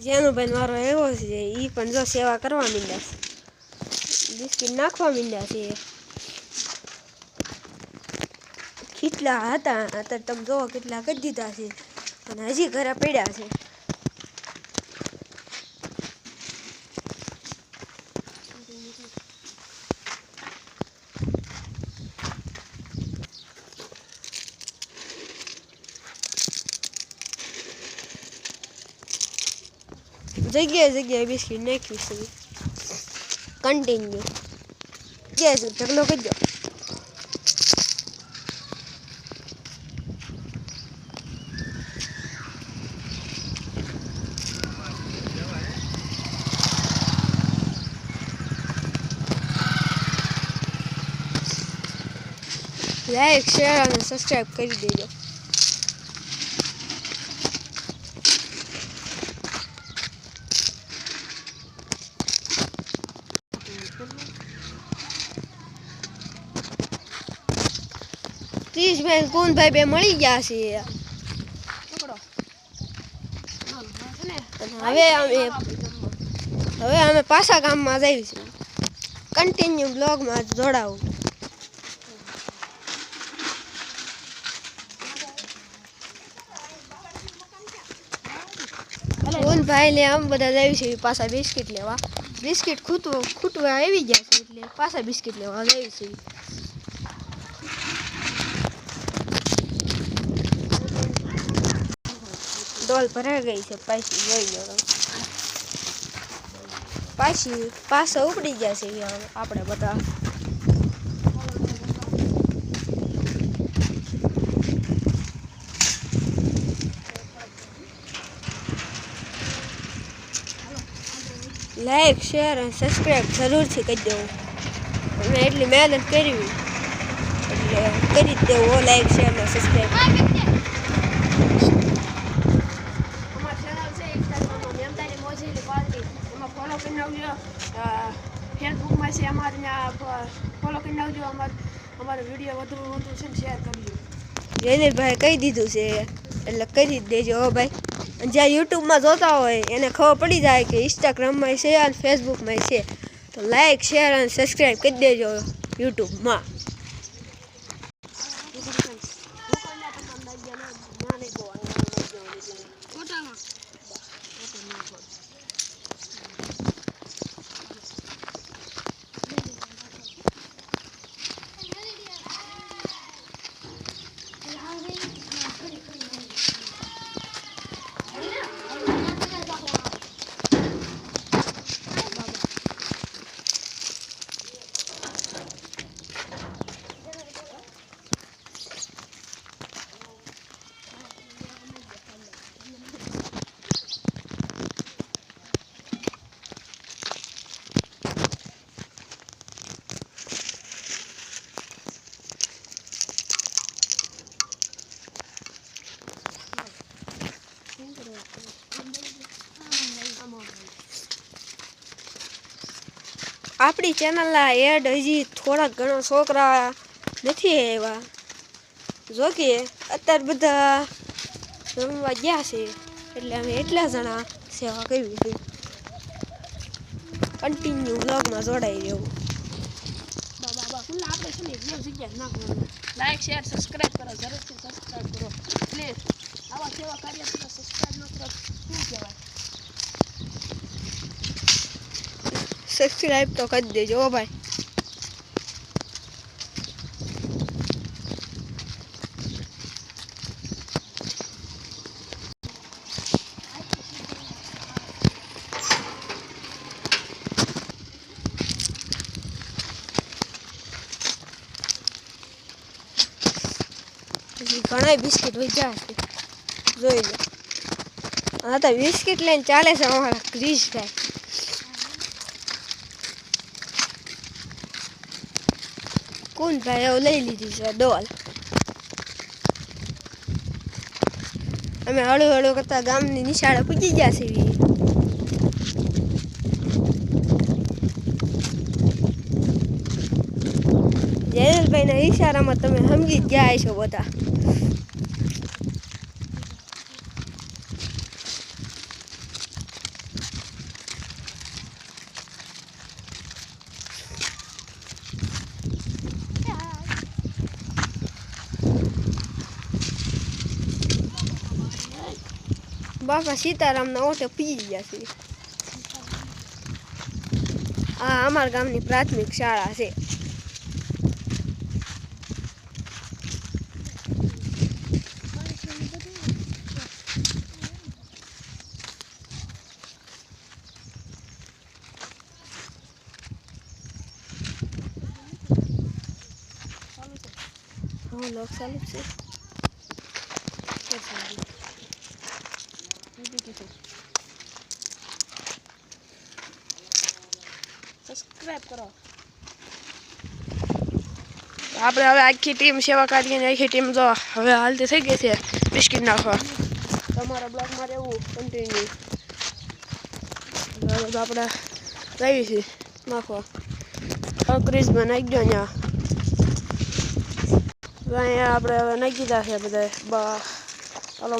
જેનો ભાઈ મારો એવો છે એ પણ જો સેવા કરવા માંડ્યા છે, બિસ્કિટ નાખવા માંડ્યા છે. કેટલા હતા અત્યારે તમે જોવો કેટલા કરી દીધા છે અને હજી ઘરે પડ્યા છે. જગ્યાએ જગ્યાએ બિસ્કિટ નાખ્યું છે. કન્ટિન્યુ જગ્યાએ ઢગલો કરી દો. લાઈક શેર અને સબસ્ક્રાઈબ કરી દેજો. ત્રીસભાઈ કુનભાઈ બે મળી ગયા છે. હવે અમે પાછા ગામમાં જઈશું. કન્ટિન્યુ બ્લોગમાં જોડાવું. કુનભાઈ ને આમ બધા જઈએ છીએ પાછા બિસ્કિટ લેવા. બિસ્કિટ ખૂટવા આવી ગયા છે એટલે પાછા બિસ્કિટ લેવા જઈએ છીએ. ડોલ ભરાઈ ગઈ છે. પાછી જોઈ લો, પાછા ઉપડી ગયા છે આપણે બધા. લાઈક શેર અને સબસ્ક્રાઈબ જરૂરથી કરી દેવું. અમે એટલી મહેનત કરવી એટલે કરી જ દેવું. લાઈક શેર અને સબસ્ક્રાઈબ. ફેસબુકમાં છે અમારે ત્યાં ફોલો કરી નાખજો. અમારો વિડીયો વધુ છે ને શેર કરજો. જયનેશભાઈ કહી દીધું છે એટલે કરી જ દેજો. હો ભાઈ, જ્યાં યુટ્યુબમાં જોતા હોય એને ખબર પડી જાય કે ઇન્સ્ટાગ્રામમાં છે અને ફેસબુકમાં છે, તો લાઈક શેર અને સબસ્ક્રાઈબ કરી દેજો યુટ્યુબમાં. આપણી ચેનલના એડ હજી થોડાક ઘણા છોકરા નથી આવ્યા. જોકે અત્યારે બધા રમવા ગયા છે એટલે અમે એટલા જણા સેવા કરવી છે. કન્ટિન્યુ બ્લોગમાં જોડાઈ રહેવું. આપણે છે ને એક જગ્યાએ નાખવાનું. લાઈક શેર સબસ્ક્રાઈબ કરો, જરૂરથી સબસ્ક્રાઈબ કરો પ્લીઝ. આવા સેવા કાર્ય સબસ્ક્રાઈબ ન કરો શું કહેવાય. સબસ્ક્રાઈબ તો કરી દેજો ભાઈ. ઘણા બિસ્કિટ વેચ્યા છે જોઈ લો. હા તો બિસ્કિટ લઈને ચાલે છે અમારા ક્રિશભાઈ. કુનભાઈ એવું લઈ લીધી છે ડોલ. અમે હળુ હળુ કરતા ગામની નિશાળે પૂજી ગયા છીએ. જયેશભાઈના ઈશારામાં તમે સમજી જ ગયા છો બધા. બાપા સીતારામના ઓટે પી ગયા છે. આ અમારા ગામની પ્રાથમિક શાળા છે. હા લોક ચાલુ છે. સબસ્ક્રાઇબ કરો. આપણે હવે આખી ટીમ સેવા કાર્યની આખી ટીમ જો હવે હાલતી થઈ ગઈ છે બિસ્કિટ નાખવા. તમારા બ્લોગમાં રહેવું કન્ટિન્યુ. આપણે જઈએ છીએ નાખવા. ક્રિસમાં નાખી દો અહીંયા. અહીંયા આપણે હવે નાખી દીધા છે બધા. ચાલો